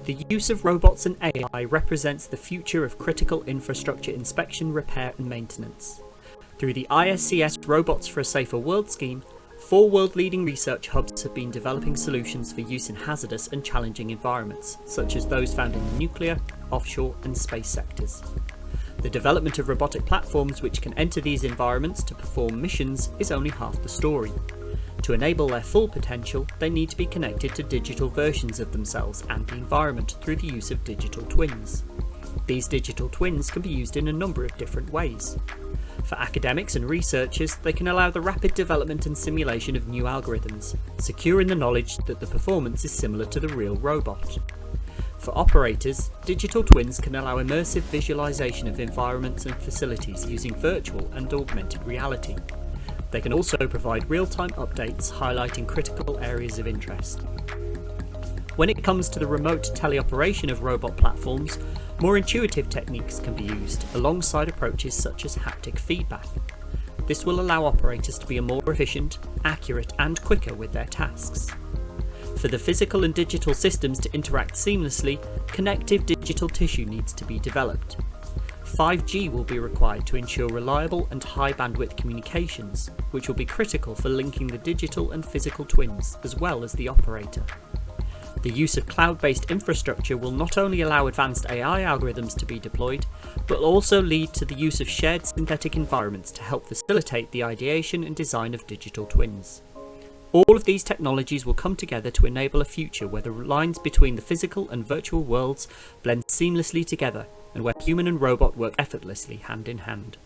The use of robots and AI represents the future of critical infrastructure inspection, repair and maintenance. Through the ISCF Robots for a Safer World scheme, 4 world-leading research hubs have been developing solutions for use in hazardous and challenging environments, such as those found in the nuclear, offshore and space sectors. The development of robotic platforms which can enter these environments to perform missions is only half the story. To enable their full potential, they need to be connected to digital versions of themselves and the environment through the use of digital twins. These digital twins can be used in a number of different ways. For academics and researchers, they can allow the rapid development and simulation of new algorithms, secure in the knowledge that the performance is similar to the real robot. For operators, digital twins can allow immersive visualization of environments and facilities using virtual and augmented reality. They can also provide real-time updates highlighting critical areas of interest. When it comes to the remote teleoperation of robot platforms, more intuitive techniques can be used alongside approaches such as haptic feedback. This will allow operators to be more efficient, accurate and quicker with their tasks. For the physical and digital systems to interact seamlessly, connective digital tissue needs to be developed. 5G will be required to ensure reliable and high bandwidth communications, which will be critical for linking the digital and physical twins as well as the operator. The use of cloud-based infrastructure will not only allow advanced AI algorithms to be deployed, but will also lead to the use of shared synthetic environments to help facilitate the ideation and design of digital twins. All of these technologies will come together to enable a future where the lines between the physical and virtual worlds blend seamlessly together, and where human and robot work effortlessly hand in hand.